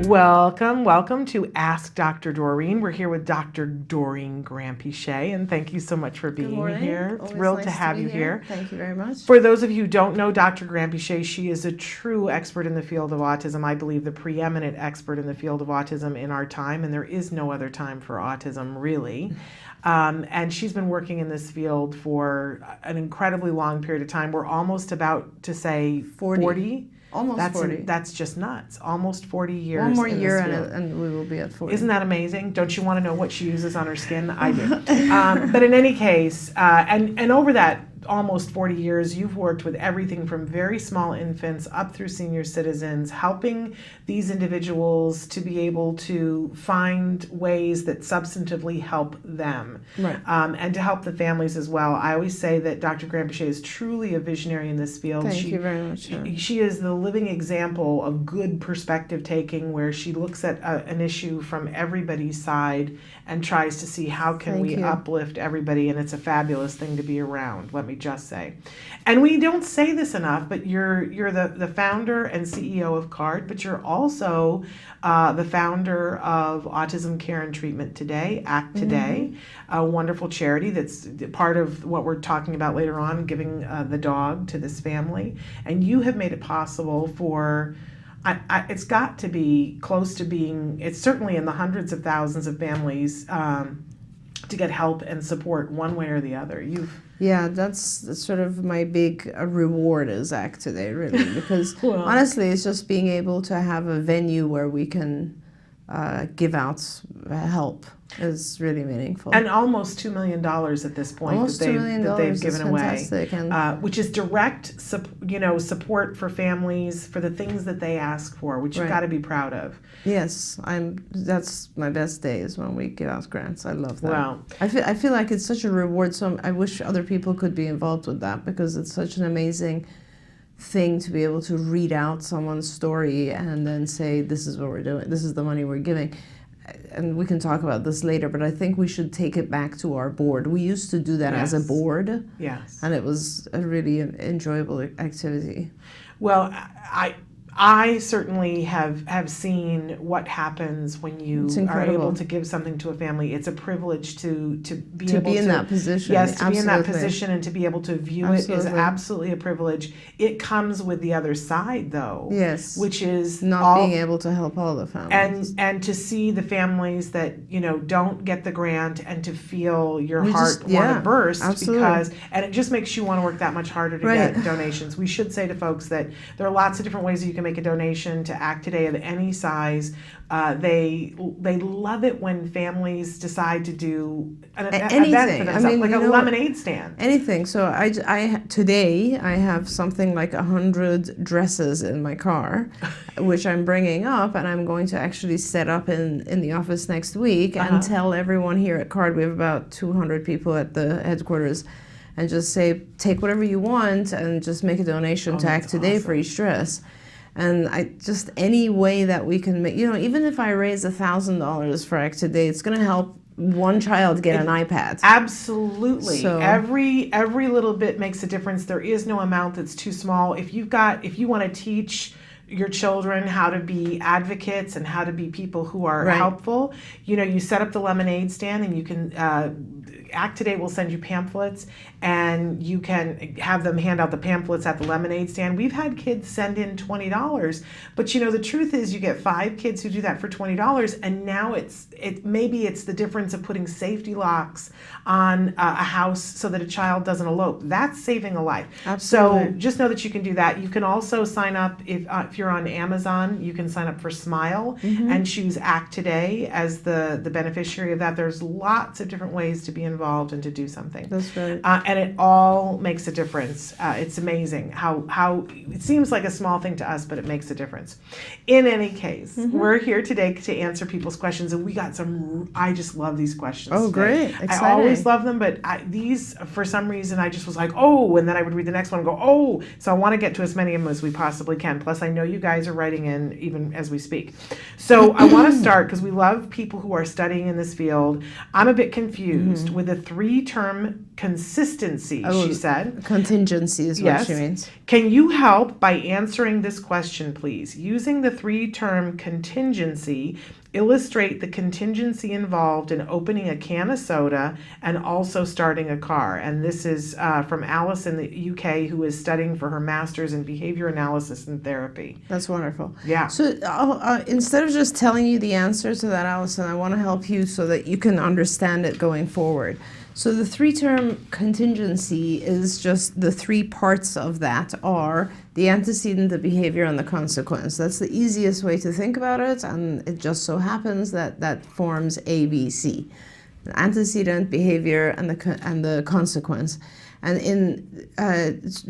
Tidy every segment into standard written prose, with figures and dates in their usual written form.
Welcome to Ask Dr. Doreen. We're here with Dr. Doreen Granpeesheh, and thank you so much for being here. Always Thrilled nice to have be you here. Thank you very much. For those of you who don't know Dr. Granpeesheh, she is a true expert in the field of autism. I believe the preeminent expert in the field of autism in our time, and there is no other time for autism, really. And she's been working in this field for an incredibly long period of time. We're almost about to say 40. Almost 40. That's just nuts. Almost 40 years. One more in year this field. and we will be at 40. Isn't that amazing? Don't you want to know what she uses on her skin? I do. But in any case, and over that almost 40 years, you've worked with everything from very small infants up through senior citizens, helping these individuals to be able to find ways that substantively help them, Right. And to help the families as well. I always say that Dr. Granpeesheh is truly a visionary in this field. Thank you very much. She is the living example of good perspective taking, where she looks at an issue from everybody's side and tries to see how can we uplift everybody, and it's a fabulous thing to be around, let me just say. And we don't say this enough, but you're the founder and CEO of CARD, but you're also the founder of Autism Care and Treatment Today, ACT Today, a wonderful charity that's part of what we're talking about later on, giving the dog to this family. And you have made it possible for it's got to be close to being, it's certainly in the hundreds of thousands of families to get help and support one way or the other. Yeah, that's sort of my big reward is ACT Today, really, because honestly, it's just being able to have a venue where we can give out help is really meaningful. And almost $2 million at this point almost that they've given away, and which is direct support for families for the things that they ask for, which you've got to be proud of. Yes, that's my best days when we give out grants. I love that. Wow. I feel like it's such a reward. So I wish other people could be involved with that, because it's such an amazing thing to be able to read out someone's story and then say, this is what we're doing, this is the money we're giving. And we can talk about this later, but I think we should take it back to our board. We used to do that as a board, and it was a really enjoyable activity. Well, I certainly have seen what happens when you are able to give something to a family. It's a privilege to be able to in that position. Yes, to be in that position and to be able to view it is absolutely a privilege. It comes with the other side, though. Yes, which is not being able to help all the families, and to see the families that don't get the grant, and to feel your heart want to burst because, and it just makes you want to work that much harder to get donations. We should say to folks that there are lots of different ways that you can make a donation to ACT Today of any size. They love it when families decide to do an event for themselves, like a lemonade stand. Anything. So today I have something like 100 dresses in my car, which I'm bringing up, and I'm going to actually set up in the office next week and tell everyone here at CARD, we have about 200 people at the headquarters, and just say, take whatever you want and just make a donation to ACT Today for each dress. And any way that we can make, even if I raise $1,000 for ACT Today, it's going to help one child get an iPad. Absolutely. So every little bit makes a difference. There is no amount that's too small. If you want to teach your children how to be advocates and how to be people who are helpful, you set up the lemonade stand, and you can ACT Today will send you pamphlets, and you can have them hand out the pamphlets at the lemonade stand. We've had kids send in $20, but the truth is you get 5 kids who do that for $20, and now maybe it's the difference of putting safety locks on a house so that a child doesn't elope. That's saving a life. Absolutely. So just know that you can do that. You can also sign up if you're on Amazon. You can sign up for Smile and choose ACT Today as the beneficiary of that. There's lots of different ways to be involved and to do something. That's right. And it all makes a difference. It's amazing how it seems like a small thing to us, but it makes a difference. In any case, we're here today to answer people's questions, and we got I just love these questions. Oh, today. Great. Exciting. I always love them, but these, for some reason, I just was like, oh, and then I would read the next one and go, oh. So I want to get to as many of them as we possibly can. Plus, I know you guys are writing in even as we speak. So I want to start, because we love people who are studying in this field. I'm a bit confused with the 3-term consistency, she said. Contingency is what she means. Can you help by answering this question, please? Using the 3-term contingency, illustrate the contingency involved in opening a can of soda and also starting a car. And this is from Alice in the UK, who is studying for her master's in behavior analysis and therapy. That's wonderful. Yeah. So instead of just telling you the answer to that, Allison, I want to help you so that you can understand it going forward. So the 3-term contingency is just the 3 parts of that are the antecedent, the behavior, and the consequence. That's the easiest way to think about it, and it just so happens that that forms ABC. The antecedent, behavior, and the consequence. And in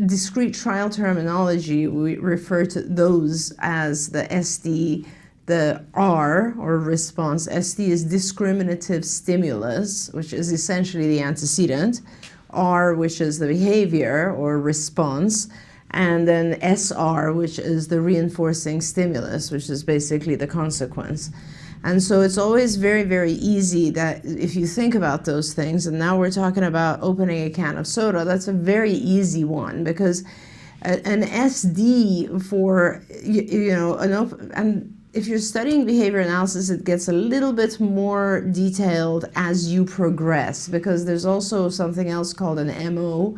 discrete trial terminology, we refer to those as the SD. The R, or response, SD is discriminative stimulus, which is essentially the antecedent. R, which is the behavior or response. And then SR, which is the reinforcing stimulus, which is basically the consequence. And so it's always very, very easy that if you think about those things, and now we're talking about opening a can of soda, that's a very easy one, because an SD for, and if you're studying behavior analysis, it gets a little bit more detailed as you progress, because there's also something else called an MO,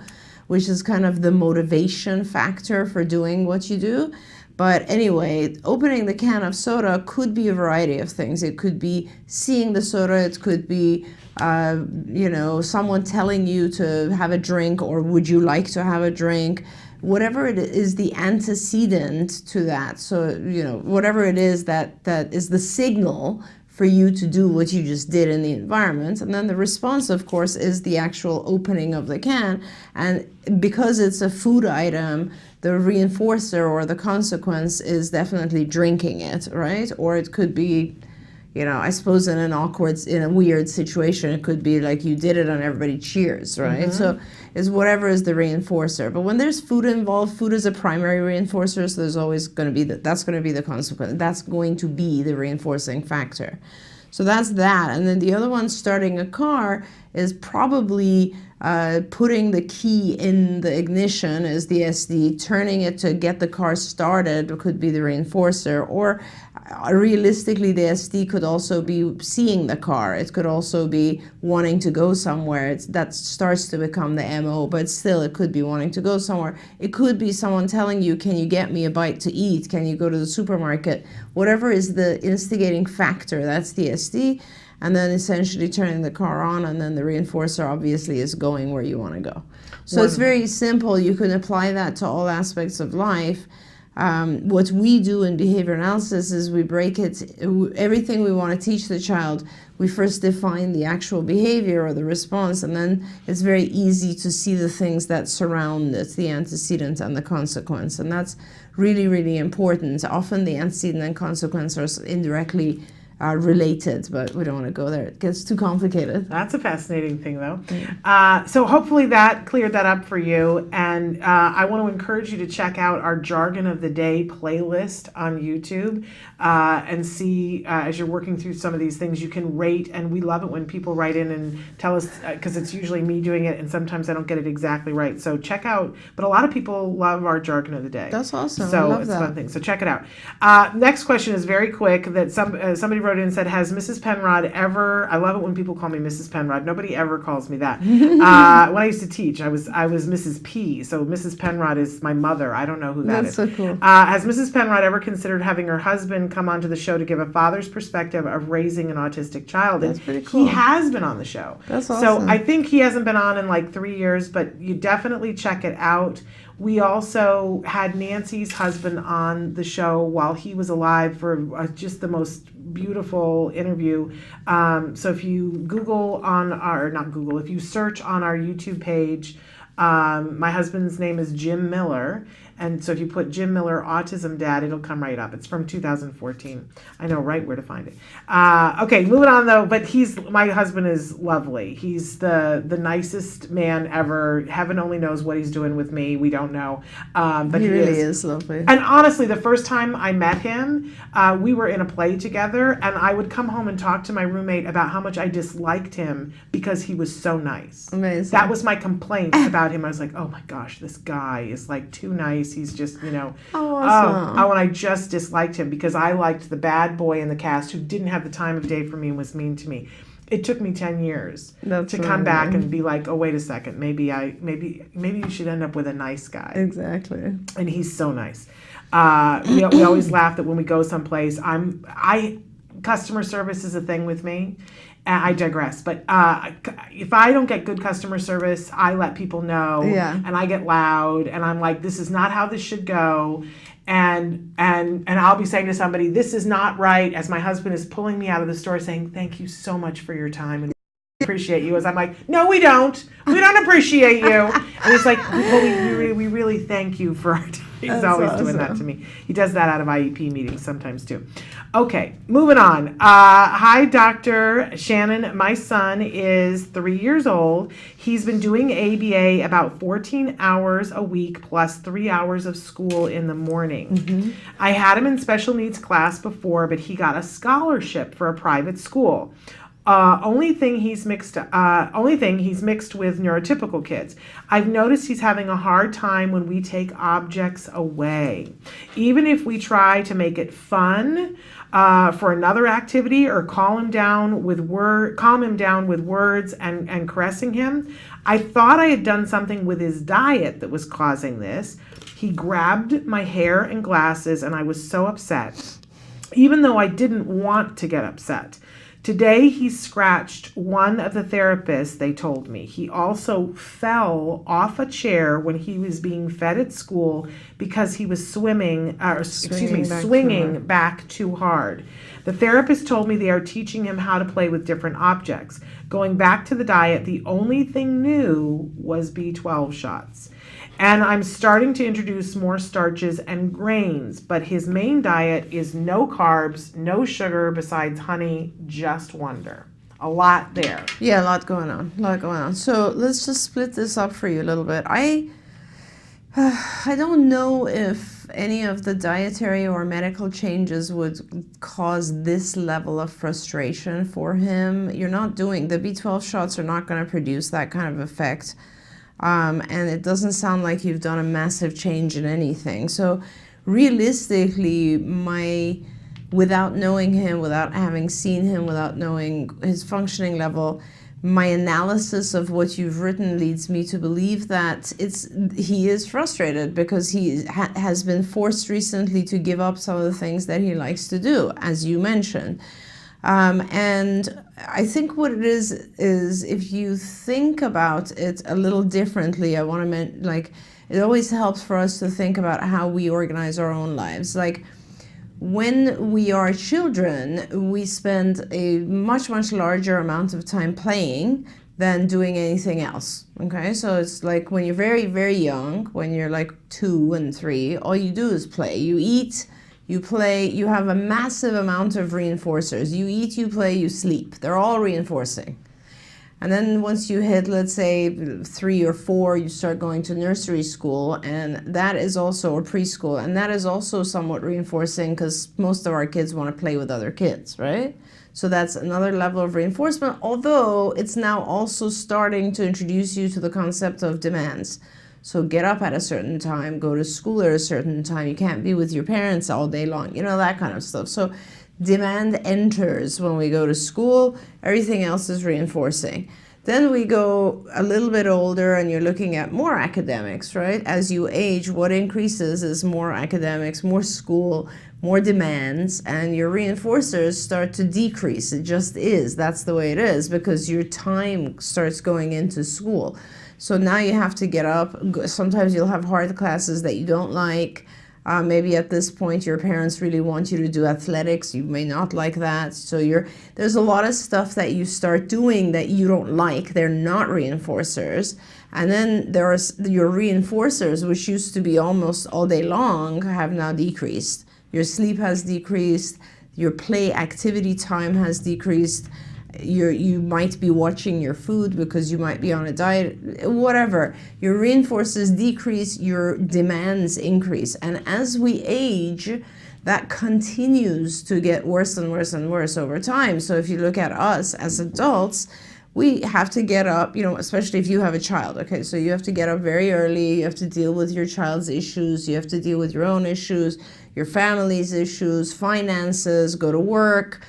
which is kind of the motivation factor for doing what you do. But anyway, opening the can of soda could be a variety of things. It could be seeing the soda. It could be, someone telling you to have a drink, or would you like to have a drink? Whatever it is, the antecedent to that. So, whatever it is that is the signal for you to do what you just did in the environment. And then the response, of course, is the actual opening of the can. And because it's a food item, the reinforcer or the consequence is definitely drinking it, right? Or it could be, I suppose in a weird situation, it could be like you did it and everybody cheers, right? Mm-hmm. So it's whatever is the reinforcer. But when there's food involved, food is a primary reinforcer, so there's always going to be that's going to be the consequence. That's going to be the reinforcing factor. So that's that. And then the other one, starting a car, is probably putting the key in the ignition is the SD, turning it to get the car started could be the reinforcer, or realistically the SD could also be seeing the car. It could also be wanting to go somewhere. That starts to become the MO, but still it could be wanting to go somewhere. It could be someone telling you, can you get me a bite to eat? Can you go to the supermarket? Whatever is the instigating factor, that's the SD. And then essentially turning the car on, and then the reinforcer obviously is going where you want to go. So it's very simple. You can apply that to all aspects of life. What we do in behavior analysis is we break it, everything we want to teach the child, we first define the actual behavior or the response, and then it's very easy to see the things that surround it, the antecedent and the consequence. And that's really, really important. Often the antecedent and consequence are indirectly related, but we don't want to go there. It gets too complicated. That's a fascinating thing, though. So hopefully that cleared that up for you. And I want to encourage you to check out our Jargon of the Day playlist on YouTube and see, as you're working through some of these things, you can rate. And we love it when people write in and tell us, because it's usually me doing it, and sometimes I don't get it exactly right. So check out, but a lot of people love our Jargon of the Day. That's awesome. So it's a fun thing. So check it out. Next question is very quick, that somebody wrote in and said, has Mrs. Penrod ever, I love it when people call me Mrs. Penrod. Nobody ever calls me that. When I used to teach, I was Mrs. P. So Mrs. Penrod is my mother. I don't know who that is. That's so cool. Has Mrs. Penrod ever considered having her husband come onto the show to give a father's perspective of raising an autistic child? That's pretty cool. He has been on the show. That's awesome. So I think he hasn't been on in like 3 years, but you definitely check it out. We also had Nancy's husband on the show while he was alive for just the most beautiful interview. So if you if you search on our YouTube page, my husband's name is Jim Miller, And so if you put Jim Miller Autism Dad, it'll come right up. It's from 2014. I know right where to find it. Okay, moving on though. But my husband is lovely. He's the nicest man ever. Heaven only knows what he's doing with me. We don't know. But he really is lovely. And honestly, the first time I met him, we were in a play together, and I would come home and talk to my roommate about how much I disliked him because he was so nice. Amazing. That was my complaint about him. I was like, oh my gosh, this guy is like too nice. He's just, awesome. and I just disliked him because I liked the bad boy in the cast who didn't have the time of day for me and was mean to me. It took me 10 years to come back and be like, oh, wait a second, maybe you should end up with a nice guy. Exactly. And he's so nice. We always laugh that when we go someplace, customer service is a thing with me. I digress, but if I don't get good customer service, I let people know, and I get loud, and I'm like, this is not how this should go, and I'll be saying to somebody, this is not right, as my husband is pulling me out of the store saying, thank you so much for your time, and we appreciate you, as I'm like, no, we don't appreciate you, and he's like, well, we really thank you for our time. He's always doing that to me. He does that out of IEP meetings sometimes too. Okay, moving on. Hi, Dr. Shannon. My son is 3 years old. He's been doing ABA about 14 hours a week plus 3 hours of school in the morning. Mm-hmm. I had him in special needs class before, but he got a scholarship for a private school. Only thing he's mixed with neurotypical kids. I've noticed he's having a hard time when we take objects away. Even if we try to make it fun for another activity or calm him down with words and caressing him. I thought I had done something with his diet that was causing this. He grabbed my hair and glasses, and I was so upset, even though I didn't want to get upset. Today, he scratched one of the therapists, they told me. He also fell off a chair when he was being fed at school because he was swinging back too hard. The therapist told me they are teaching him how to play with different objects. Going back to the diet, the only thing new was B12 shots. And I'm starting to introduce more starches and grains, but his main diet is no carbs, no sugar besides honey, just wonder. A lot there. Yeah, a lot going on. So let's just split this up for you a little bit. I don't know if any of the dietary or medical changes would cause this level of frustration for him. The B12 shots are not going to produce that kind of effect. And it doesn't sound like you've done a massive change in anything. So realistically, without knowing him, without having seen him, without knowing his functioning level, my analysis of what you've written leads me to believe that he is frustrated because he has been forced recently to give up some of the things that he likes to do, as you mentioned. And I think what it is if you think about it a little differently, I want to it always helps for us to think about how we organize our own lives. Like when we are children, we spend a much, much larger amount of time playing than doing anything else. Okay, so it's like when you're very, very young, when you're like 2 and 3, all you do is play. You eat, you play, you have a massive amount of reinforcers. You eat, you play, you sleep. They're all reinforcing. And then once you hit, let's say 3 or 4, you start going to nursery school, and that is also, or preschool, and that is also somewhat reinforcing because most of our kids want to play with other kids, right? So that's another level of reinforcement, although it's now also starting to introduce you to the concept of demands. So get up at a certain time, go to school at a certain time, you can't be with your parents all day long, that kind of stuff. So demand enters when we go to school, everything else is reinforcing. Then we go a little bit older and you're looking at more academics, right? As you age, what increases is more academics, more school, more demands, and your reinforcers start to decrease. It just is. That's the way it is because your time starts going into school. So now you have to get up. Sometimes you'll have hard classes that you don't like. Maybe at this point your parents really want you to do athletics. You may not like that. So there's a lot of stuff that you start doing that you don't like. They're not reinforcers. And then there are your reinforcers, which used to be almost all day long, have now decreased. Your sleep has decreased. Your play activity time has decreased. You might be watching your food because you might be on a diet, whatever. Your reinforcers decrease, your demands increase. And as we age, that continues to get worse and worse and worse over time. So if you look at us as adults, we have to get up, especially if you have a child. Okay, so you have to get up very early. You have to deal with your child's issues. You have to deal with your own issues, your family's issues, finances, go to work,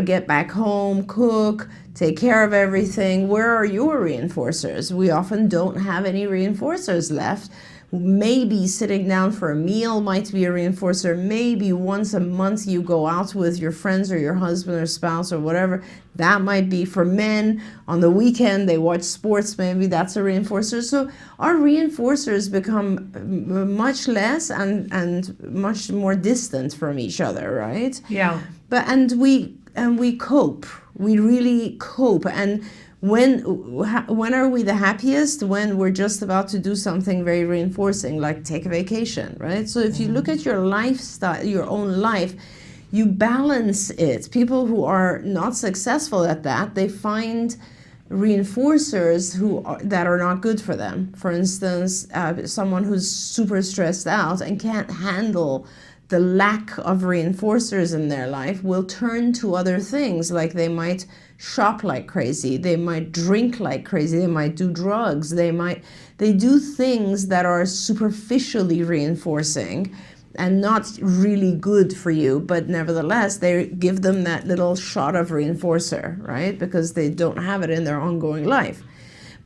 get back home, cook, take care of everything. Where are your reinforcers? We often don't have any reinforcers left. Maybe sitting down for a meal might be a reinforcer. Maybe once a month you go out with your friends or your husband or spouse or whatever. That might be for men. On the weekend they watch sports, maybe that's a reinforcer. So our reinforcers become much less and much more distant from each other, right? Yeah. And we cope. We really cope. And when are we the happiest? When we're just about to do something very reinforcing, like take a vacation, right? So if you look at your lifestyle, your own life, you balance it. People who are not successful at that, they find reinforcers that are not good for them. For instance, someone who's super stressed out and can't handle the lack of reinforcers in their life will turn to other things, like they might shop like crazy, they might drink like crazy, they might do drugs, they do things that are superficially reinforcing and not really good for you, but nevertheless they give them that little shot of reinforcer, right? Because they don't have it in their ongoing life.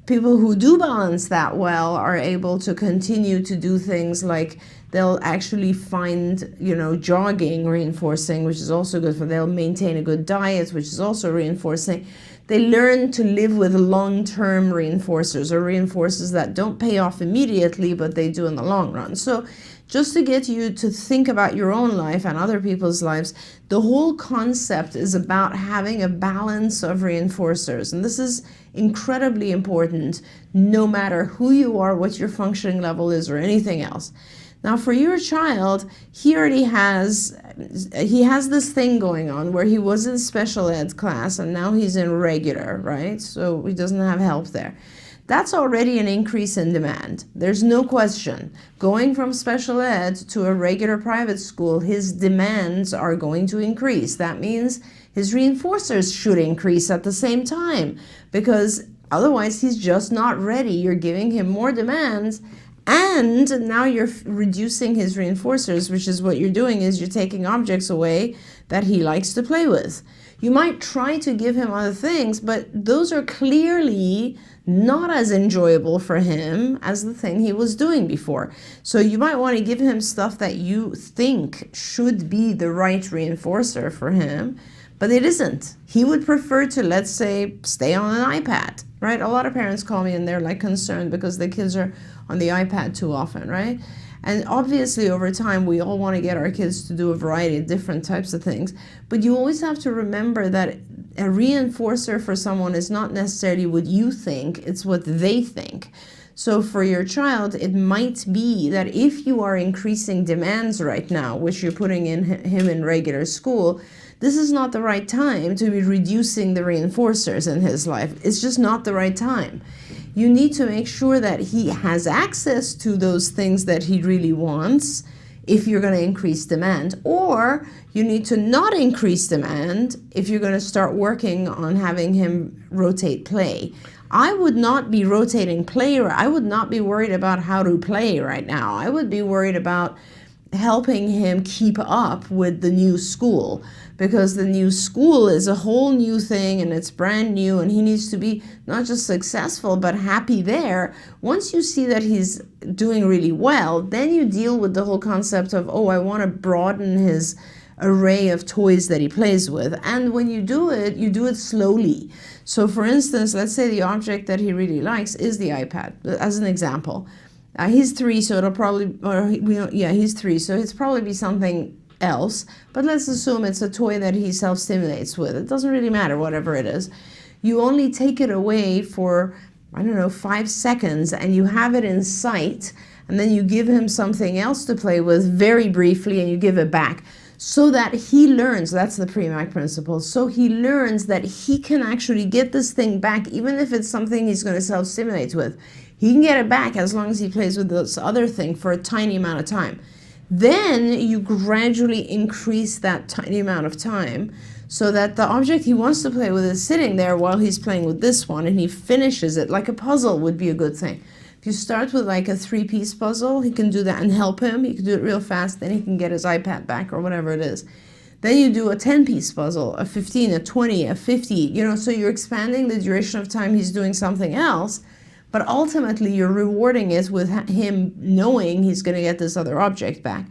People who do balance that well are able to continue to do things like they'll actually find, jogging reinforcing, which is also good for them. They'll maintain a good diet, which is also reinforcing. They learn to live with long-term reinforcers, or reinforcers that don't pay off immediately, but they do in the long run. So just to get you to think about your own life and other people's lives, the whole concept is about having a balance of reinforcers. And this is incredibly important, no matter who you are, what your functioning level is, or anything else. Now, for your child, he has this thing going on where he was in special ed class and now he's in regular, right? So he doesn't have help there. That's already an increase in demand. There's no question. Going from special ed to a regular private school, his demands are going to increase. That means his reinforcers should increase at the same time, because otherwise he's just not ready. You're giving him more demands, and now you're reducing his reinforcers, which is what you're doing, is you're taking objects away that he likes to play with. You might try to give him other things, but those are clearly not as enjoyable for him as the thing he was doing before. So you might want to give him stuff that you think should be the right reinforcer for him, but it isn't. He would prefer to, let's say, stay on an iPad, right? A lot of parents call me and they're like concerned because the kids are on the iPad too often, right? And obviously over time we all want to get our kids to do a variety of different types of things, but you always have to remember that a reinforcer for someone is not necessarily what you think, it's what they think. So for your child, it might be that if you are increasing demands right now, which you're putting him in regular school, this is not the right time to be reducing the reinforcers in his life. It's just not the right time. You need to make sure that he has access to those things that he really wants if you're going to increase demand, or you need to not increase demand if you're going to start working on having him rotate play. I would not be rotating play. I would not be worried about how to play right now. I would be worried about helping him keep up with the new school, because the new school is a whole new thing and it's brand new, and he needs to be not just successful but happy there. Once you see that he's doing really well, then you deal with the whole concept of, oh, I want to broaden his array of toys that he plays with. And when you do it slowly. So for instance, let's say the object that he really likes is the iPad, as an example. He's 3, so it'll probably, he's 3, so it's probably be something else. But let's assume it's a toy that he self-stimulates with. It doesn't really matter, whatever it is. You only take it away for, 5 seconds, and you have it in sight, and then you give him something else to play with very briefly, and you give it back. So that he learns, that's the Premack principle, so he learns that he can actually get this thing back, even if it's something he's going to self-stimulate with. He can get it back as long as he plays with this other thing for a tiny amount of time. Then you gradually increase that tiny amount of time so that the object he wants to play with is sitting there while he's playing with this one, and he finishes it. Like a puzzle would be a good thing. If you start with like a 3-piece puzzle, he can do that and help him. He can do it real fast, then he can get his iPad back or whatever it is. Then you do a 10-piece puzzle, a 15, a 20, a 50, so you're expanding the duration of time he's doing something else, but ultimately you're rewarding it with him knowing he's going to get this other object back.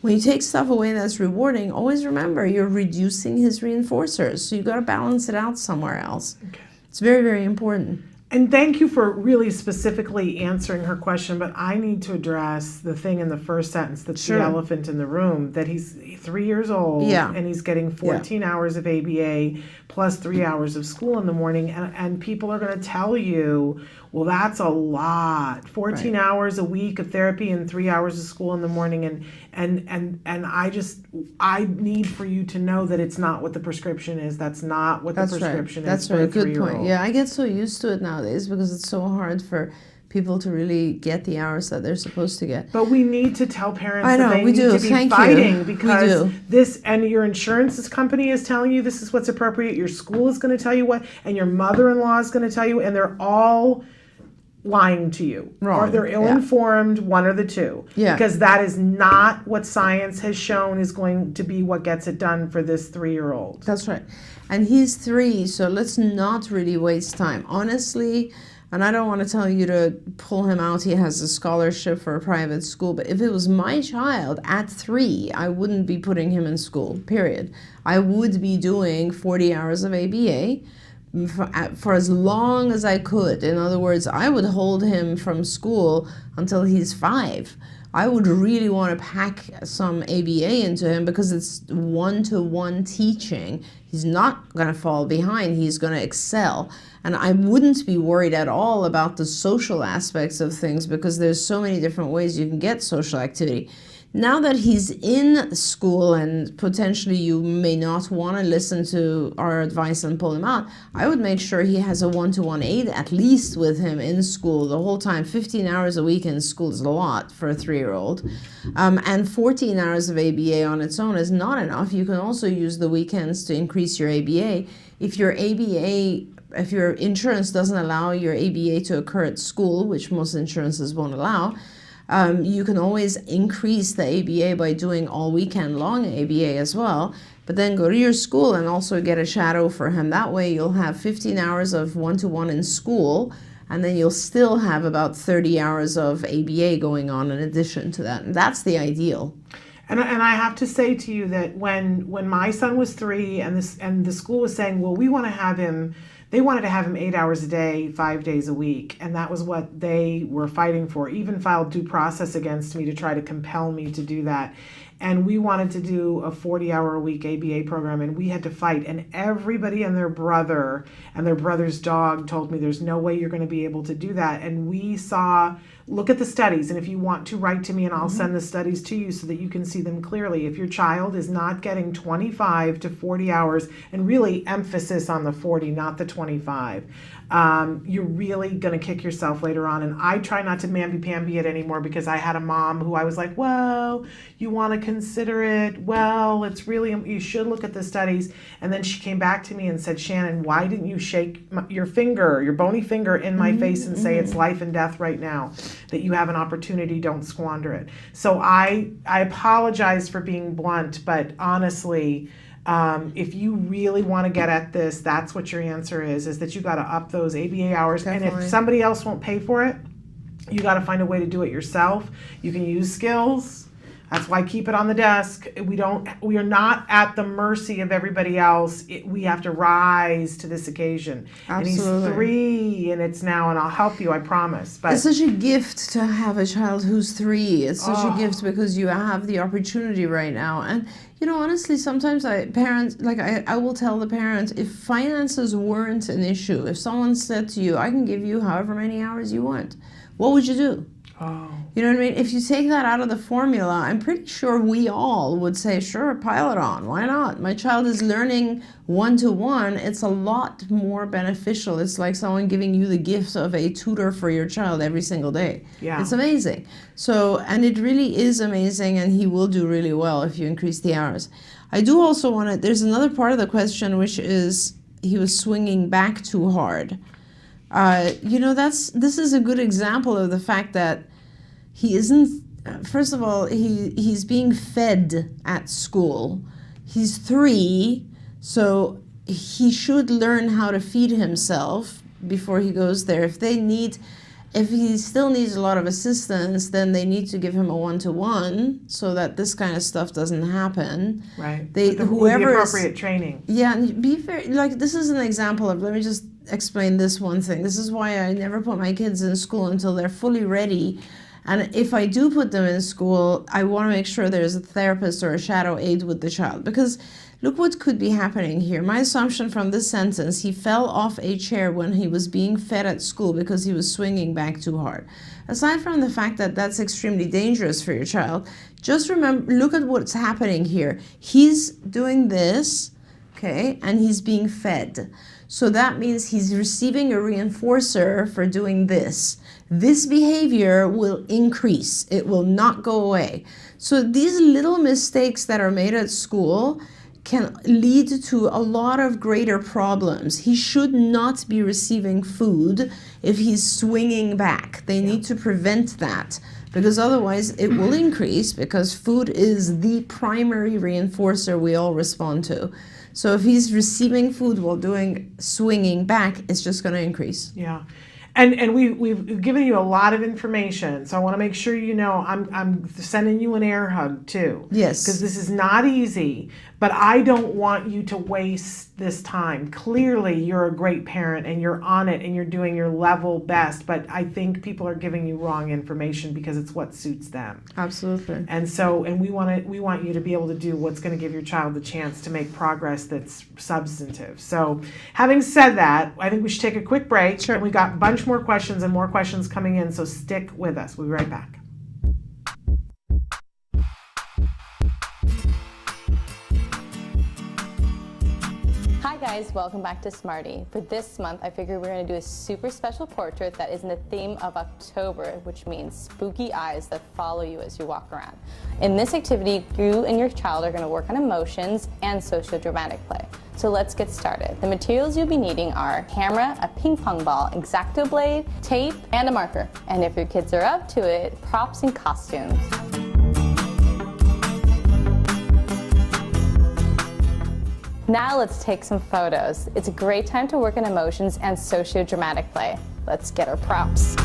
When you take stuff away that's rewarding, always remember you're reducing his reinforcers, so you've got to balance it out somewhere else. Okay. It's very, very important. And thank you for really specifically answering her question, but I need to address the thing in the first sentence that's the elephant in the room, that he's 3 years old and he's getting 14 hours of ABA plus 3 hours of school in the morning, and people are going to tell you, well, that's a lot. 14 hours a week of therapy and 3 hours of school in the morning, and I need for you to know that it's not what the prescription is. That's not what the prescription is for a 3-year-old. Good point. Yeah, I get so used to it nowadays because it's so hard for people to really get the hours that they're supposed to get. But we need to tell parents that they need to be fighting because this, and your insurance company is telling you this is what's appropriate, your school is going to tell you what, and your mother-in-law is going to tell you, and they're all lying to you. Wrong. Or they're ill-informed, one or the two. Yeah. Because that is not what science has shown is going to be what gets it done for this 3-year-old. That's right. And he's 3, so let's not really waste time. Honestly, and I don't want to tell you to pull him out. He has a scholarship for a private school. But if it was my child at 3, I wouldn't be putting him in school, period. I would be doing 40 hours of ABA for as long as I could. In other words, I would hold him from school until he's 5. I would really want to pack some ABA into him because it's one-to-one teaching. He's not going to fall behind. He's going to excel. And I wouldn't be worried at all about the social aspects of things because there's so many different ways you can get social activity. Now that he's in school and potentially you may not want to listen to our advice and pull him out, I would make sure he has a one-to-one aide at least with him in school the whole time. 15 hours a week in school is a lot for a 3-year-old. And 14 hours of ABA on its own is not enough. You can also use the weekends to increase your ABA. If your insurance doesn't allow your ABA to occur at school, which most insurances won't allow, you can always increase the ABA by doing all weekend long ABA as well, but then go to your school and also get a shadow for him. That way you'll have 15 hours of one-to-one in school, and then you'll still have about 30 hours of ABA going on in addition to that. And that's the ideal. And I have to say to you that when my son was 3 and the school was saying, well, we want to have him, they wanted to have him 8 hours a day, 5 days a week. And that was what they were fighting for, even filed due process against me to try to compel me to do that. And we wanted to do a 40-hour-a-week ABA program, and we had to fight. And everybody and their brother's dog told me there's no way you're going to be able to do that. And we saw, look at the studies, and if you want to write to me, and I'll send the studies to you so that you can see them clearly. If your child is not getting 25 to 40 hours, and really emphasis on the 40, not the 25, you're really going to kick yourself later on. And I try not to mamby-pamby it anymore because I had a mom who I was like, well, you want to consider it. Well, it's really, you should look at the studies. And then she came back to me and said, Shannon, why didn't you shake your finger, your bony finger in my face and say it's life and death right now, that you have an opportunity, don't squander it. So I apologize for being blunt, but honestly, if you really want to get at this, that's what your answer is that you got to up those ABA hours. Definitely. And if somebody else won't pay for it, you got to find a way to do it yourself. You can use skills. That's why I keep it on the desk. We are not at the mercy of everybody else. We have to rise to this occasion. Absolutely. And he's 3 and it's now, and I'll help you, I promise. But it's such a gift to have a child who's 3. It's such a gift because you have the opportunity right now. And you know, honestly, sometimes I will tell the parents, if finances weren't an issue, if someone said to you, I can give you however many hours you want, what would you do? Oh. You know what I mean? If you take that out of the formula, I'm pretty sure we all would say, sure, pile it on. Why not? My child is learning one-to-one. It's a lot more beneficial. It's like someone giving you the gift of a tutor for your child every single day. Yeah. It's amazing. So, and it really is amazing, and he will do really well if you increase the hours. I do also want to, there's another part of the question, which is he was swinging back too hard. You know, this is a good example of the fact that he isn't, first of all, he's being fed at school. He's 3, so he should learn how to feed himself before he goes there. If he still needs a lot of assistance, then they need to give him a one-to-one so that this kind of stuff doesn't happen. Right. Whoever the appropriate training. Yeah, and be very, like, this is an example of, let me just explain this one thing. This is why I never put my kids in school until they're fully ready. And if I do put them in school, I want to make sure there's a therapist or a shadow aide with the child. Because look what could be happening here. My assumption from this sentence, he fell off a chair when he was being fed at school because he was swinging back too hard. Aside from the fact that that's extremely dangerous for your child, just remember, look at what's happening here. He's doing this, okay, and he's being fed. So that means he's receiving a reinforcer for doing this. This behavior will increase. It will not go away. So these little mistakes that are made at school can lead to a lot of greater problems. He should not be receiving food if he's swinging back. They need to prevent that, because otherwise it will increase, because food is the primary reinforcer we all respond to. So if he's receiving food while swinging back, it's just going to increase. Yeah. And we've given you a lot of information, so I want to make sure you know I'm sending you an air hug too. Yes. Because this is not easy, but I don't want you to waste this time. Clearly, you're a great parent and you're on it and you're doing your level best, but I think people are giving you wrong information because it's what suits them. Absolutely. And so, and we want you to be able to do what's going to give your child the chance to make progress that's substantive. So, having said that, I think we should take a quick break. Sure. And we've got a bunch more questions and more questions coming in, so stick with us. We'll be right back. Hi guys, welcome back to Smarty. For this month, I figured we're going to do a super special portrait that is in the theme of October, which means spooky eyes that follow you as you walk around. In this activity, you and your child are going to work on emotions and socio-dramatic play. So let's get started. The materials you'll be needing are camera, a ping pong ball, X-Acto blade, tape, and a marker. And if your kids are up to it, props and costumes. Now let's take some photos. It's a great time to work on emotions and socio-dramatic play. Let's get our props.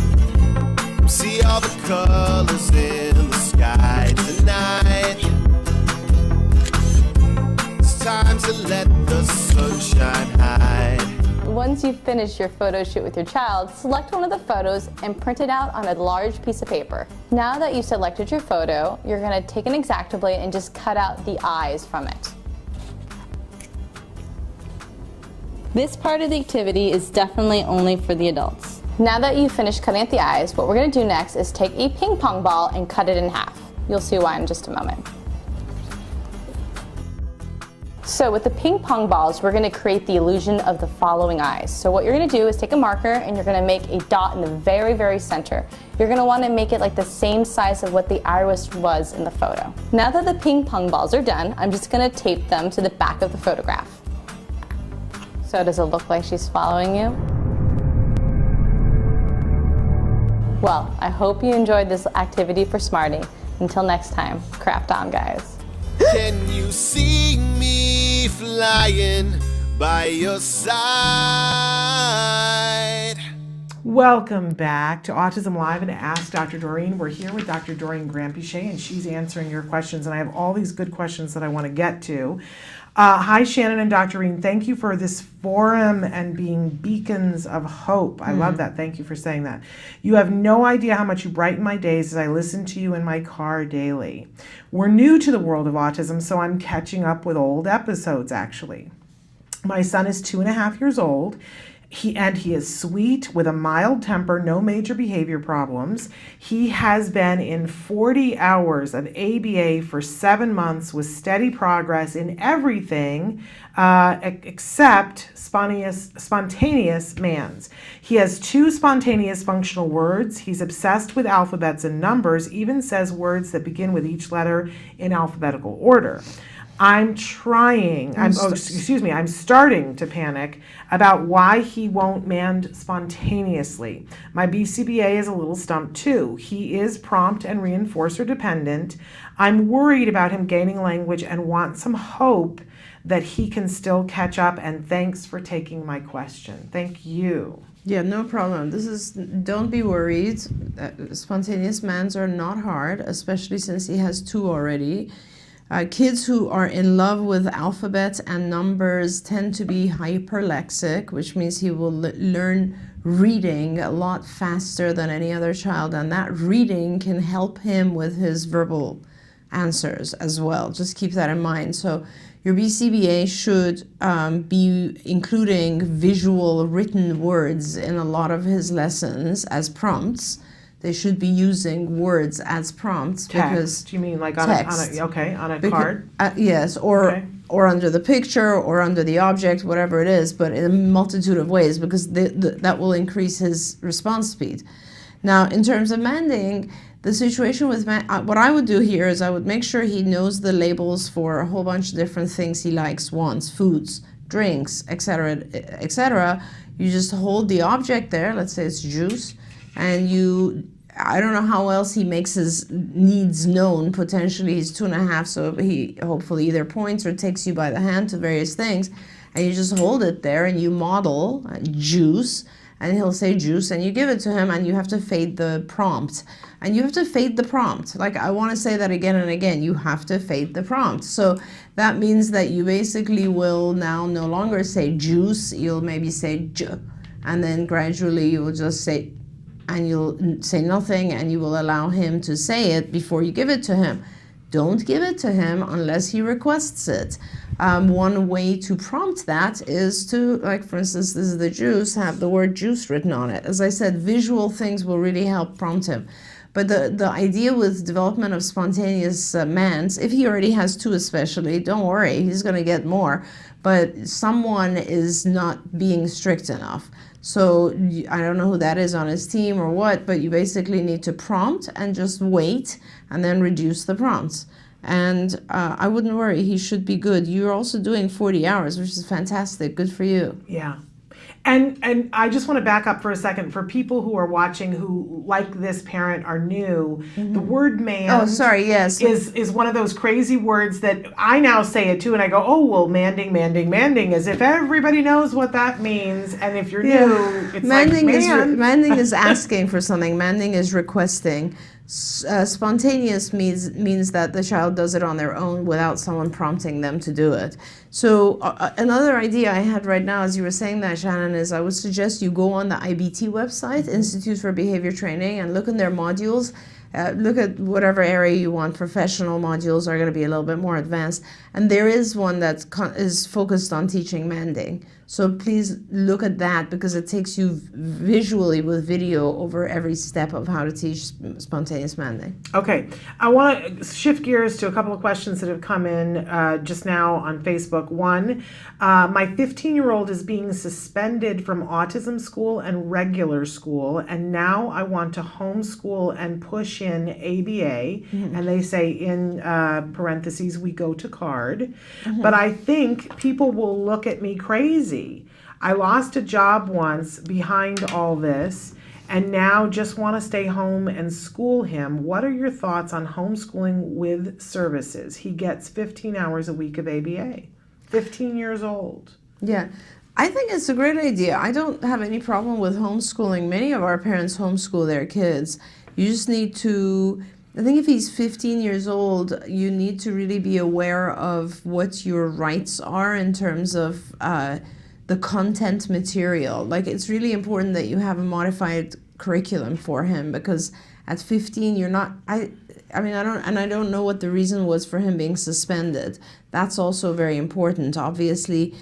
See all the colors in the sky tonight. It's time to let the sunshine hide. Once you've finished your photo shoot with your child, select one of the photos and print it out on a large piece of paper. Now that you've selected your photo, you're going to take an X-Acto blade and just cut out the eyes from it. This part of the activity is definitely only for the adults. Now that you've finished cutting out the eyes, what we're going to do next is take a ping pong ball and cut it in half. You'll see why in just a moment. So with the ping pong balls, we're going to create the illusion of the following eyes. So what you're going to do is take a marker and you're going to make a dot in the very, very center. You're going to want to make it like the same size of what the iris was in the photo. Now that the ping pong balls are done, I'm just going to tape them to the back of the photograph. So does it look like she's following you? Well, I hope you enjoyed this activity for Smarty. Until next time, craft on, guys. Can you see me flying by your side? Welcome back to Autism Live and Ask Dr. Doreen. We're here with Dr. Doreen Granpeesheh, and she's answering your questions. And I have all these good questions that I want to get to. Hi, Shannon and Dr. Doreen. Thank you for this forum and being beacons of hope. I love that. Thank you for saying that. You have no idea how much you brighten my days as I listen to you in my car daily. We're new to the world of autism, so I'm catching up with old episodes, actually. My son is 2.5 years old. He is sweet with a mild temper, no major behavior problems. He has been in 40 hours of ABA for 7 months with steady progress in everything except spontaneous mands. He has 2 spontaneous functional words. He's obsessed with alphabets and numbers, even says words that begin with each letter in alphabetical order. I'm starting to panic about why he won't mand spontaneously. My BCBA is a little stumped too. He is prompt and reinforcer dependent. I'm worried about him gaining language and want some hope that he can still catch up, and thanks for taking my question. Thank you. Yeah, no problem. Don't be worried. Spontaneous mands are not hard, especially since he has 2 already. Kids who are in love with alphabets and numbers tend to be hyperlexic, which means he will learn reading a lot faster than any other child, and that reading can help him with his verbal answers as well. Just keep that in mind. So your BCBA should be including visual written words in a lot of his lessons as prompts. They should be using words as prompts. Text, you mean like on a card? Yes, or under the picture or under the object, whatever it is, but in a multitude of ways, because that will increase his response speed. Now, in terms of manding, the situation with what I would do here is I would make sure he knows the labels for a whole bunch of different things he likes, wants, foods, drinks, etc., etc. You just hold the object there, let's say it's juice, and I don't know how else he makes his needs known. Potentially he's 2.5, so he hopefully either points or takes you by the hand to various things, and you just hold it there and you model juice, and he'll say juice, and you give it to him, and you have to fade the prompt. And you have to fade the prompt. Like, I want to say that again and again, you have to fade the prompt. So that means that you basically will now no longer say juice, you'll maybe say j, and then gradually you will just say, and you'll say nothing, and you will allow him to say it before you give it to him. Don't give it to him unless he requests it. One way to prompt that is to, like, for instance, this is the juice, have the word juice written on it. As I said, visual things will really help prompt him. But the idea with development of spontaneous mands, if he already has 2 especially, don't worry, he's going to get more. But someone is not being strict enough. So I don't know who that is on his team or what, but you basically need to prompt and just wait and then reduce the prompts. And I wouldn't worry, he should be good. You're also doing 40 hours, which is fantastic. Good for you. Yeah. And I just want to back up for a second. For people who are watching who, like this parent, are new, the word man is one of those crazy words that I now say it too, and I go, oh, well, manding, as if everybody knows what that means. And if you're new, it's manding like, manding is asking for something. Manding is requesting. Spontaneous means that the child does it on their own without someone prompting them to do it. So another idea I had right now as you were saying that, Shannon, is I would suggest you go on the IBT website, Institute for Behavior Training, and look in their modules. Look at whatever area you want. Professional modules are going to be a little bit more advanced. And there is one that is focused on teaching manding. So please look at that, because it takes you visually with video over every step of how to teach spontaneous manding. Okay. I want to shift gears to a couple of questions that have come in just now on Facebook. One, my 15-year-old is being suspended from autism school and regular school, and now I want to homeschool and push in ABA, and they say in parentheses, we go to card. But I think people will look at me crazy. I lost a job once behind all this, and now just want to stay home and school him. What are your thoughts on homeschooling with services? He gets 15 hours a week of ABA. 15 years old. Yeah. I think it's a great idea. I don't have any problem with homeschooling. Many of our parents homeschool their kids. You just need to, I think if he's 15 years old, you need to really be aware of what your rights are in terms of the content material. Like, it's really important that you have a modified curriculum for him, because at 15 you're not, I don't know what the reason was for him being suspended. That's also very important. Obviously,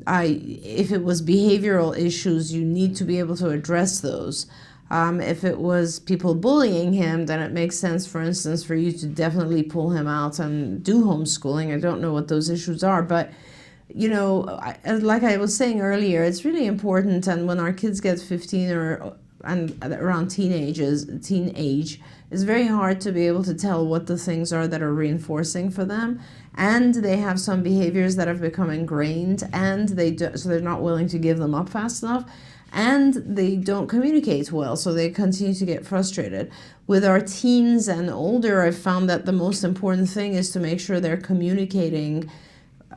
if it was behavioral issues, you need to be able to address those. If it was people bullying him, then it makes sense, for instance, for you to definitely pull him out and do homeschooling. I don't know what those issues are, but you know, like I was saying earlier, it's really important. And when our kids get 15 and around teen age, it's very hard to be able to tell what the things are that are reinforcing for them. And they have some behaviors that have become ingrained, and so they're not willing to give them up fast enough. And they don't communicate well, so they continue to get frustrated. With our teens and older, I've found that the most important thing is to make sure they're communicating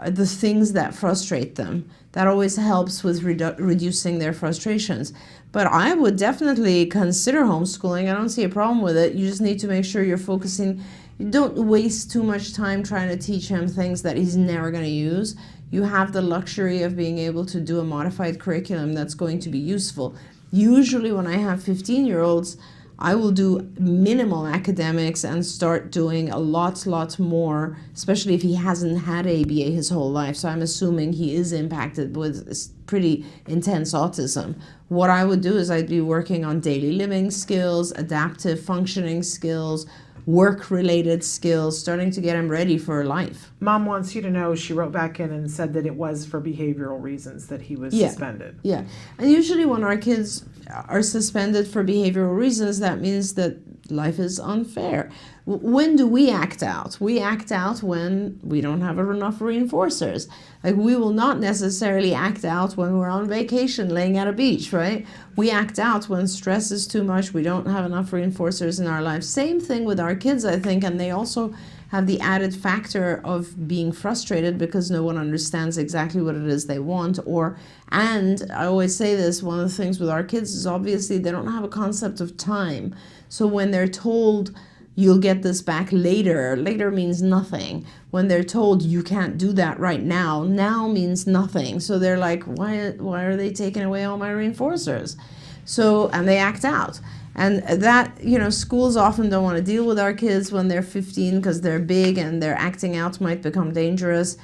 the things that frustrate them. That always helps with reducing their frustrations. But I would definitely consider homeschooling. I don't see a problem with it. You just need to make sure you're focusing. You don't waste too much time trying to teach him things that he's never going to use. You have the luxury of being able to do a modified curriculum that's going to be useful. Usually when I have 15-year-olds, I will do minimal academics and start doing a lot more, especially if he hasn't had ABA his whole life. So I'm assuming he is impacted with pretty intense autism. What I would do is I'd be working on daily living skills, adaptive functioning skills, work-related skills, starting to get him ready for life. Mom wants you to know she wrote back in and said that it was for behavioral reasons that he was suspended. Yeah, and usually when our kids are suspended for behavioral reasons, that means that life is unfair. When do we act out? We act out when we don't have enough reinforcers. Like, we will not necessarily act out when we're on vacation laying at a beach, right? We act out when stress is too much, we don't have enough reinforcers in our life. Same thing with our kids, I think, and they also have the added factor of being frustrated because no one understands exactly what it is they want. And I always say this, one of the things with our kids is obviously they don't have a concept of time. So when they're told you'll get this back later means nothing. When they're told you can't do that right now means nothing. So they're like, why are they taking away all my reinforcers? So, and they act out. And that, you know, schools often don't want to deal with our kids when they're 15 because they're big and their acting out might become dangerous.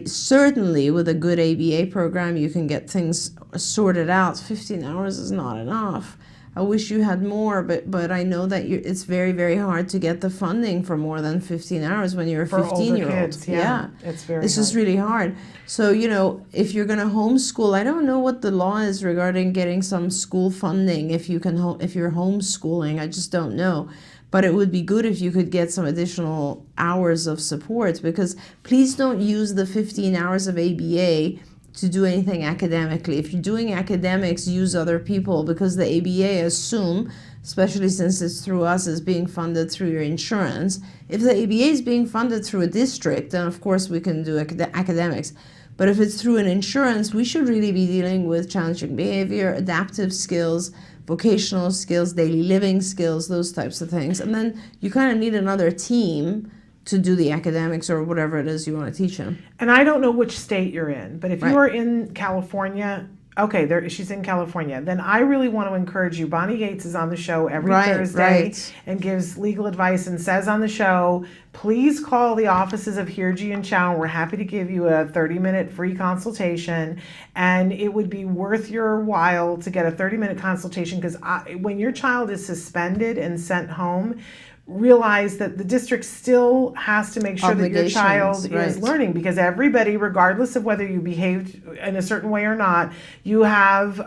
Certainly with a good ABA program, you can get things sorted out. 15 hours is not enough. I wish you had more, but I know that it's very, very hard to get the funding for more than 15 hours when you're a 15-year-old. Yeah, it's just really hard. So, you know, if you're going to homeschool, I don't know what the law is regarding getting some school funding if you're homeschooling. I just don't know. But it would be good if you could get some additional hours of support, because please don't use the 15 hours of ABA to do anything academically. If you're doing academics, use other people, because the ABA assume, especially since it's through us, is being funded through your insurance. If the ABA is being funded through a district, then of course we can do academics. But if it's through an insurance, we should really be dealing with challenging behavior, adaptive skills, vocational skills, daily living skills, those types of things. And then you kind of need another team to do the academics or whatever it is you want to teach them. And I don't know which state you're in, but if you are in California, okay, she's in California, then I really want to encourage you. Bonnie Gates is on the show every Thursday and gives legal advice and says on the show, please call the offices of Hirji and Chow. We're happy to give you a 30-minute free consultation, and it would be worth your while to get a 30-minute consultation, because when your child is suspended and sent home, realize that the district still has to make sure that your child is learning, because everybody, regardless of whether you behaved in a certain way or not, you have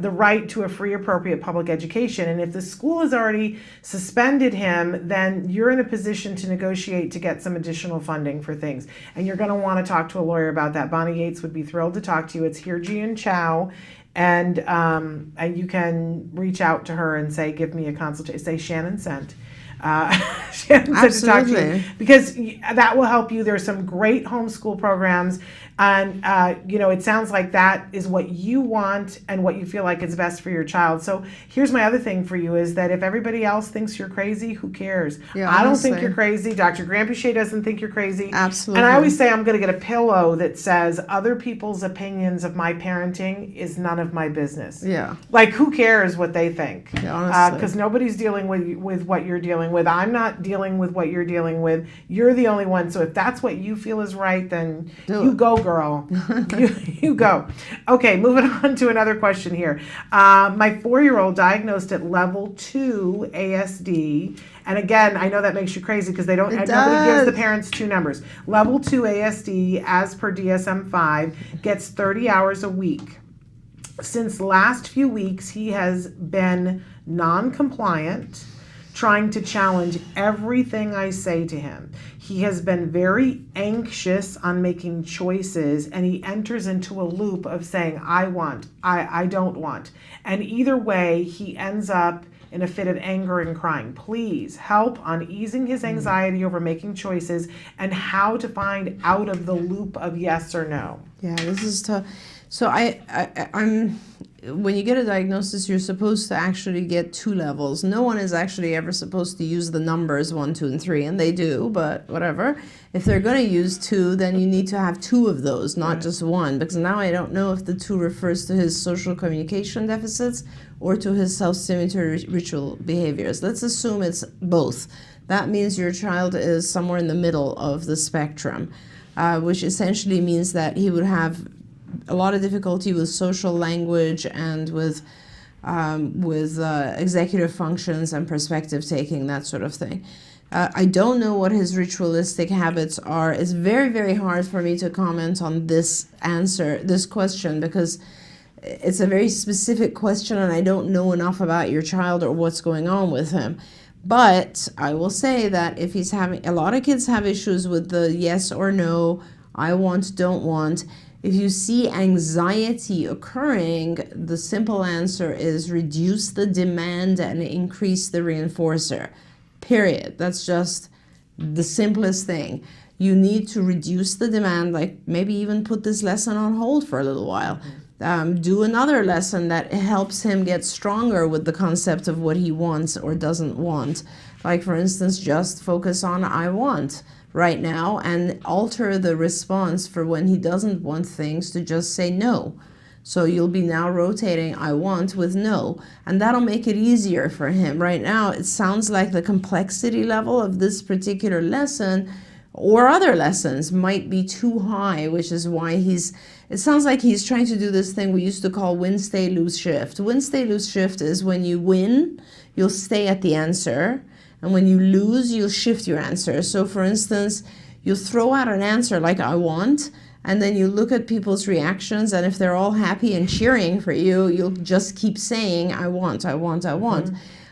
the right to a free, appropriate public education. And if the school has already suspended him, then you're in a position to negotiate to get some additional funding for things. And you're going to want to talk to a lawyer about that. Bonnie Yates would be thrilled to talk to you. It's Hirji and Chow. And you can reach out to her and say, give me a consultation. Say Shannon sent. Shannon said to talk to you, because that will help you. There's some great homeschool programs. And, it sounds like that is what you want and what you feel like is best for your child. So here's my other thing for you is that if everybody else thinks you're crazy, who cares? Yeah, I don't honestly. think you're crazy. Dr. Granpeesheh doesn't think you're crazy. Absolutely. And I always say I'm going to get a pillow that says other people's opinions of my parenting is none of my business. Yeah. Like, who cares what they think? Yeah, honestly. Because nobody's dealing with what you're dealing with. I'm not dealing with what you're dealing with. You're the only one. So if that's what you feel is right, then you go, girl. you go. Okay, moving on to another question here. My 4-year-old diagnosed at level 2 ASD. And again, I know that makes you crazy because nobody gives the parents 2 numbers. Level 2 ASD, as per DSM-5, gets 30 hours a week. Since last few weeks, he has been non-compliant, trying to challenge everything I say to him. He has been very anxious on making choices, and he enters into a loop of saying, I want, I don't want. And either way, he ends up in a fit of anger and crying. Please help on easing his anxiety over making choices and how to find out of the loop of yes or no. Yeah, this is tough. So I'm when you get a diagnosis, you're supposed to actually get 2 levels. No one is actually ever supposed to use the numbers 1, 2, and 3, and they do, but whatever. If they're going to use 2, then you need to have 2 of those, not just 1, because now I don't know if the 2 refers to his social communication deficits or to his self-stimulatory ritual behaviors. Let's assume it's both. That means your child is somewhere in the middle of the spectrum, which essentially means that he would have a lot of difficulty with social language and with executive functions and perspective taking, that sort of thing. I don't know what his ritualistic habits are. It's very, very hard for me to comment on this question, because it's a very specific question and I don't know enough about your child or what's going on with him. But I will say that if he's having, a lot of kids have issues with the yes or no, I want, don't want. If you see anxiety occurring, the simple answer is reduce the demand and increase the reinforcer. Period. That's just the simplest thing. You need to reduce the demand, like maybe even put this lesson on hold for a little while. Do another lesson that helps him get stronger with the concept of what he wants or doesn't want. Like, for instance, just focus on I want right now and alter the response for when he doesn't want things to just say no. So you'll be now rotating I want with no, and that'll make it easier for him. Right now, it sounds like the complexity level of this particular lesson or other lessons might be too high, which is why it sounds like he's trying to do this thing we used to call win, stay, lose, shift. Win, stay, lose, shift is when you win, you'll stay at the answer. And when you lose, you'll shift your answer. So for instance, you'll throw out an answer like I want, and then you look at people's reactions, and if they're all happy and cheering for you, you'll just keep saying I want, I want, I want,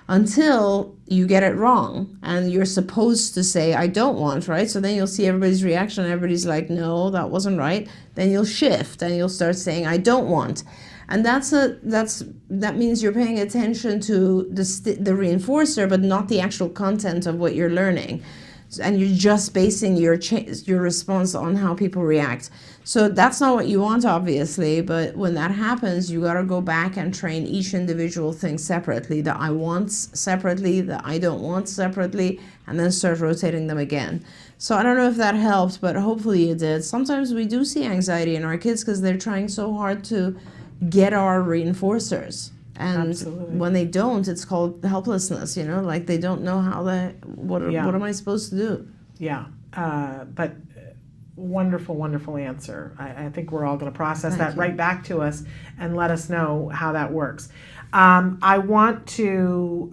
until you get it wrong. And you're supposed to say I don't want, right? So then you'll see everybody's reaction, and everybody's like, no, that wasn't right. Then you'll shift and you'll start saying I don't want. And that means you're paying attention to the reinforcer, but not the actual content of what you're learning. And you're just basing your response on how people react. So that's not what you want, obviously, but when that happens, you got to go back and train each individual thing separately, the I wants separately, the I don't want separately, and then start rotating them again. So I don't know if that helped, but hopefully it did. Sometimes we do see anxiety in our kids because they're trying so hard to get our reinforcers, and Absolutely. When they don't, it's called helplessness. Like they don't know how what am I supposed to do? Yeah, but wonderful answer. I think we're all going to process that right back to us and let us know how that works. I want to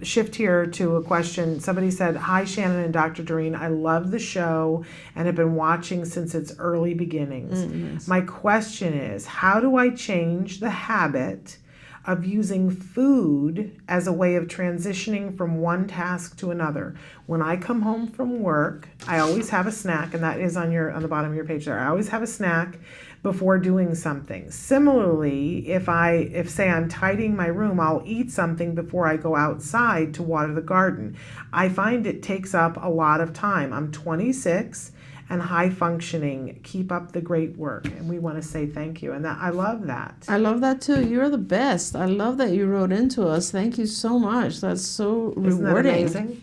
shift here to a question. Somebody said, hi, Shannon and Dr. Doreen. I love the show and have been watching since its early beginnings. Yes. My question is, how do I change the habit of using food as a way of transitioning from one task to another? When I come home from work, I always have a snack, and that is on the bottom of your page there. I always have a snack before doing something. Similarly, if say I'm tidying my room, I'll eat something before I go outside to water the garden. I find it takes up a lot of time. I'm 26 and high functioning. Keep up the great work. And we want to say thank you. And I love that. I love that too. You're the best. I love that you wrote into us. Thank you so much. That's so rewarding. Isn't that amazing?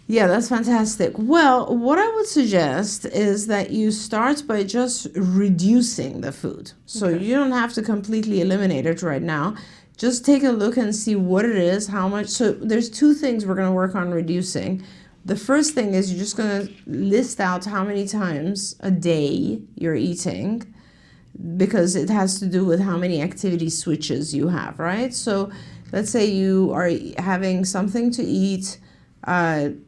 Yeah, that's fantastic. Well, what I would suggest is that you start by just reducing the food. So you don't have to completely eliminate it right now. Just take a look and see what it is, how much. So there's two things we're going to work on reducing. The first thing is you're just going to list out how many times a day you're eating, because it has to do with how many activity switches you have, right? So let's say you are having something to eat 8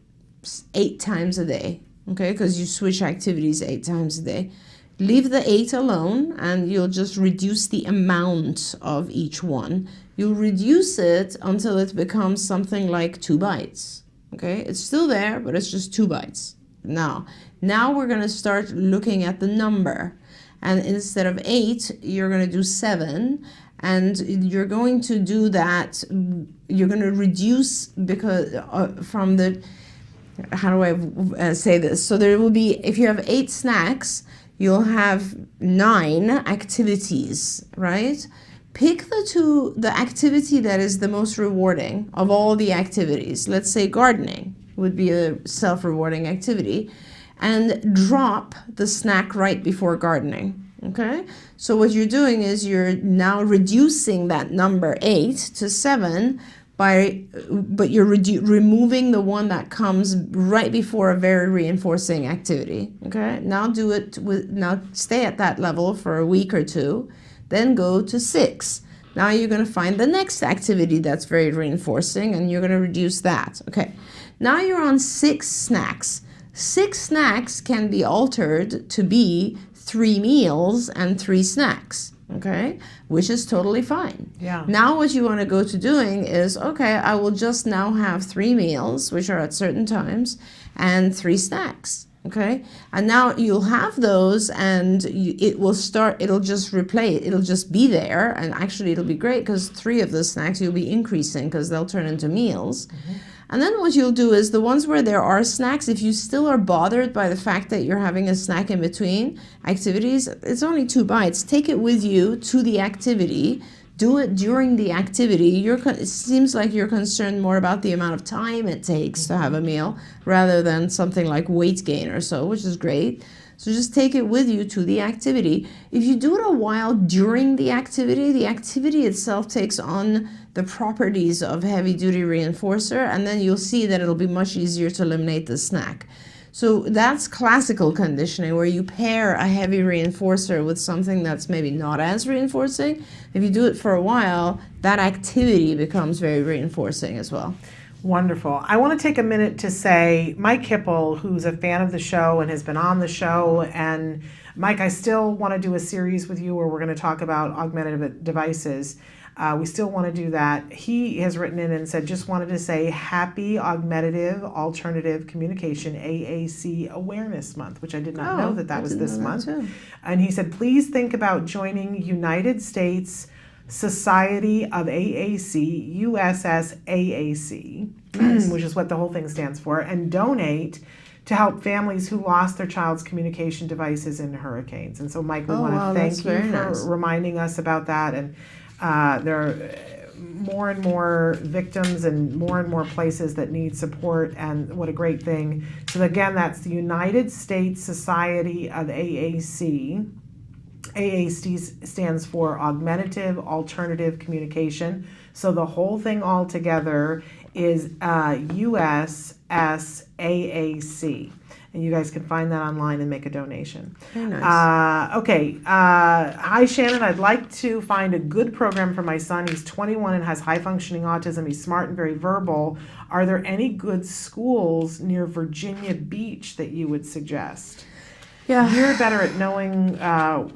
times a day, okay? Because you switch activities 8 times a day. Leave the 8 alone and you'll just reduce the amount of each one. You'll reduce it until it becomes something like 2 bites, okay? It's still there, but it's just 2 bites. Now we're gonna start looking at the number. And instead of 8, you're gonna do 7. And you're going to do that, you're gonna reduce because from the, how do I say this? So there will be, if you have 8 snacks, you'll have 9 activities, right? Pick the activity that is the most rewarding of all the activities. Let's say gardening would be a self-rewarding activity, and drop the snack right before gardening, okay? So what you're doing is you're now reducing that number 8 to 7, but you're removing the one that comes right before a very reinforcing activity, okay? Now now stay at that level for a week or 2, then go to 6. Now you're gonna find the next activity that's very reinforcing and you're gonna reduce that, okay? Now you're on 6 snacks. 6 snacks can be altered to be 3 meals and 3 snacks, okay? Which is totally fine. Yeah. Now what you want to go to doing is, okay, I will just now have 3 meals, which are at certain times, and 3 snacks, okay? And now you'll have those and it'll just replay it. It'll just be there, and actually it'll be great because 3 of the snacks you'll be increasing because they'll turn into meals. And then what you'll do is the ones where there are snacks, if you still are bothered by the fact that you're having a snack in between activities, it's only 2 bites. Take it with you to the activity. Do it during the activity. It seems like you're concerned more about the amount of time it takes to have a meal rather than something like weight gain or so, which is great. So just take it with you to the activity. If you do it a while during the activity itself takes on the properties of heavy-duty reinforcer, and then you'll see that it'll be much easier to eliminate the snack. So that's classical conditioning, where you pair a heavy reinforcer with something that's maybe not as reinforcing. If you do it for a while, that activity becomes very reinforcing as well. Wonderful. I want to take a minute to say, Mike Hipple, who's a fan of the show and has been on the show, and Mike, I still want to do a series with you where we're going to talk about augmentative devices. We still want to do that. He has written in and said, just wanted to say happy Augmentative Alternative Communication AAC Awareness Month, which I did not know that was this month. And he said, please think about joining United States Society of AAC, USSAAC, which is what the whole thing stands for, and donate to help families who lost their child's communication devices in hurricanes. And so, Mike, we want to thank you for reminding us about that. And there are more and more victims and more places that need support, and what a great thing. So again, that's the United States Society of AAC. AAC stands for Augmentative Alternative Communication. So the whole thing all together is USSAAC. And you guys can find that online and make a donation. Very nice. Okay. Hi, Shannon. I'd like to find a good program for my son. He's 21 and has high-functioning autism. He's smart and very verbal. Are there any good schools near Virginia Beach that you would suggest? Yeah. You're better at knowing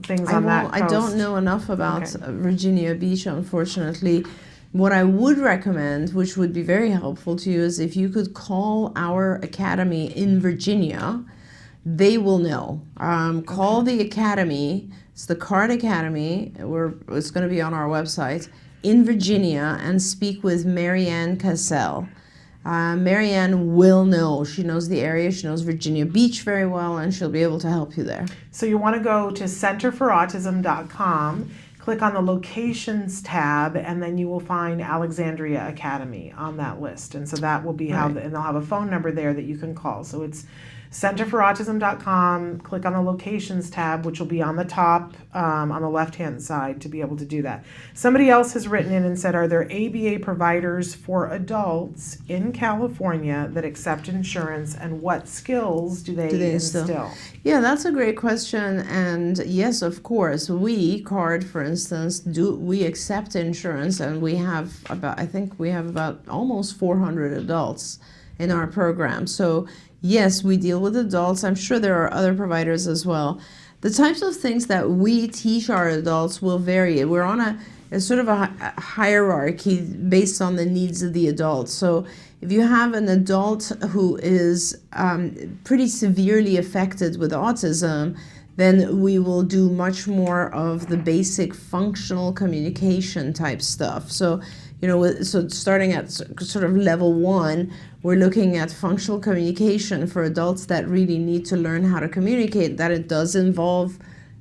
things on that coast. I don't know enough about Virginia Beach, unfortunately. What I would recommend, which would be very helpful to you, is if you could call our academy in Virginia. They will know. Call the academy. It's the CARD Academy. It's going to be on our website in Virginia, and speak with Marianne Cassell. Marianne will know. She knows the area. She knows Virginia Beach very well, and she'll be able to help you there. So you want to go to centerforautism.com, click on the locations tab, and then you will find Alexandria Academy on that list. And so that will be how, and they'll have a phone number there that you can call. So it's centerforautism.com, click on the locations tab, which will be on the top, on the left-hand side to be able to do that. Somebody else has written in and said, are there ABA providers for adults in California that accept insurance, and what skills do they instill? Yeah, that's a great question. And yes, of course, we, CARD, for instance, we accept insurance, and we have about, I think we have about almost 400 adults in our program. So yes, we deal with adults. I'm sure there are other providers as well. The types of things that we teach our adults will vary. We're on a sort of a hierarchy based on the needs of the adult. So if you have an adult who is pretty severely affected with autism, then we will do much more of the basic functional communication type stuff. So, so starting at sort of level 1, we're looking at functional communication for adults that really need to learn how to communicate, that it does involve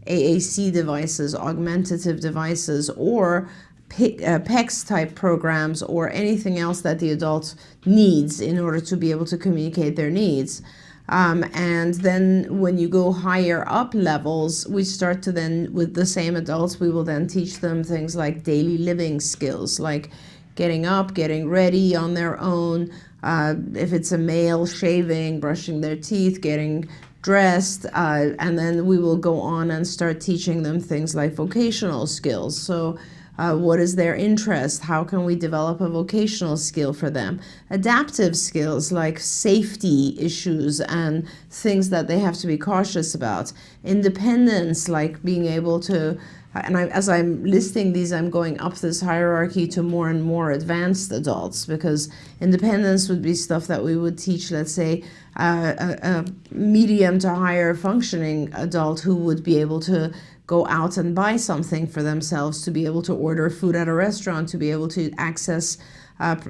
AAC devices, augmentative devices, or PECS type programs, or anything else that the adult needs in order to be able to communicate their needs. And then when you go higher up levels, we start to then, with the same adults, we will then teach them things like daily living skills, like getting up, getting ready on their own. If it's a male, shaving, brushing their teeth, getting dressed, and then we will go on and start teaching them things like vocational skills. So what is their interest? How can we develop a vocational skill for them? Adaptive skills like safety issues and things that they have to be cautious about. Independence, like being able to, and as I'm listing these, I'm going up this hierarchy to more and more advanced adults, because independence would be stuff that we would teach, let's say, a medium to higher functioning adult who would be able to go out and buy something for themselves, to be able to order food at a restaurant, to be able to access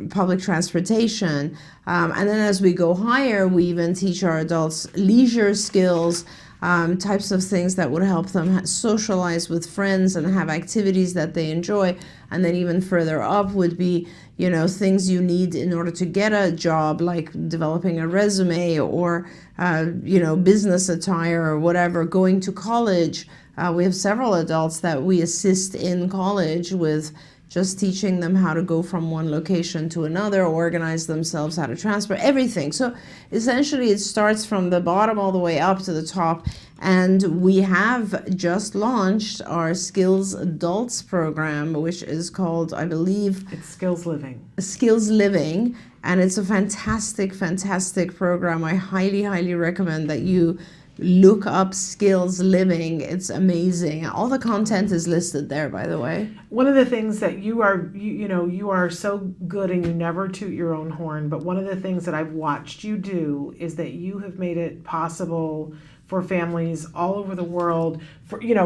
public transportation. And then as we go higher, we even teach our adults leisure skills, types of things that would help them socialize with friends and have activities that they enjoy. And then even further up would be, things you need in order to get a job, like developing a resume or, business attire or whatever, going to college. We have several adults that we assist in college with just teaching them how to go from one location to another, organize themselves, how to transfer, everything. So essentially it starts from the bottom all the way up to the top. And we have just launched our Skills Adults program, which is called, I believe, it's Skills Living. Skills Living. And it's a fantastic, fantastic program. I highly, highly recommend that you look up Skills Living. It's amazing. All the content is listed there, by the way. One of the things that you are so good, and you never toot your own horn, but one of the things that I've watched you do is that you have made it possible for families all over the world.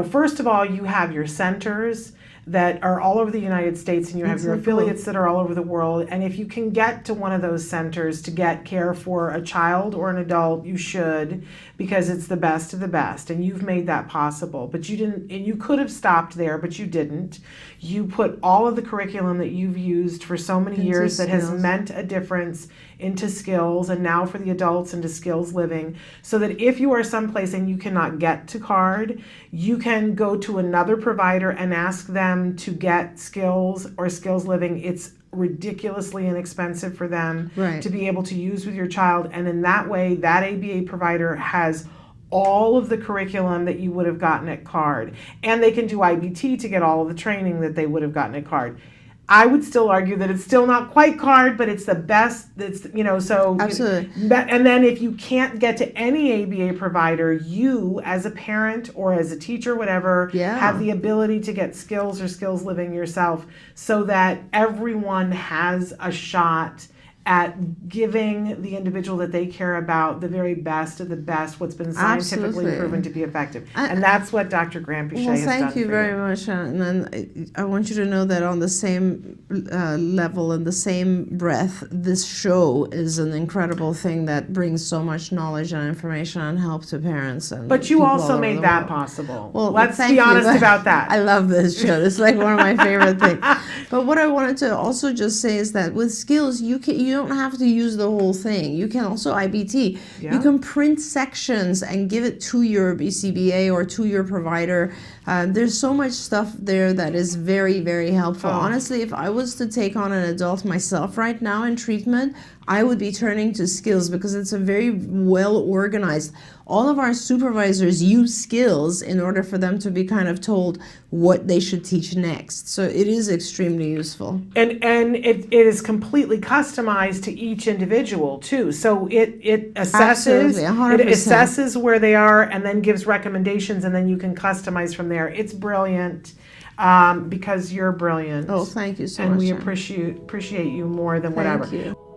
First of all, you have your centers that are all over the United States, and you have your affiliates that are all over the world. And if you can get to one of those centers to get care for a child or an adult, you should, because it's the best of the best. And you've made that possible. But you didn't, and you could have stopped there, but you didn't. You put all of the curriculum that you've used for so many years that has meant a difference into skills, and now for the adults into Skills Living, so that if you are someplace and you cannot get to CARD, you can go to another provider and ask them to get skills or Skills Living. It's ridiculously inexpensive for them to be able to use with your child, and in that way that ABA provider has all of the curriculum that you would have gotten at CARD, and they can do IBT to get all of the training that they would have gotten at CARD. I would still argue that it's still not quite CARD, but it's the best. It's so absolutely. And then if you can't get to any ABA provider, you as a parent or as a teacher, whatever, have the ability to get skills or Skills Living yourself, so that everyone has a shot at giving the individual that they care about the very best of the best, what's been scientifically Absolutely. proven to be effective. And that's what Dr. Granpeesheh has done. Thank you very much. And then I want you to know that on the same level and the same breath, this show is an incredible thing that brings so much knowledge and information and help to parents. And But you people also all over made the that world. possible. Well, let's thank be you. honest about that. I love this show. It's like one of my favorite things. But what I wanted to also just say is that with skills, you don't have to use the whole thing. You can also IBT. Yeah. You can print sections and give it to your BCBA or to your provider. There's so much stuff there that is very, very helpful. Oh. Honestly, if I was to take on an adult myself right now in treatment, I would be turning to skills because it's a very well organized. All of our supervisors use skills in order for them to be kind of told what they should teach next. So it is extremely useful. And it is completely customized to each individual too. So it assesses, Absolutely, 100%. it assesses where they are and then gives recommendations, and then you can customize from there. It's brilliant because you're brilliant. Oh, thank you so and much. we Jen. appreciate you more than whatever. Thank you.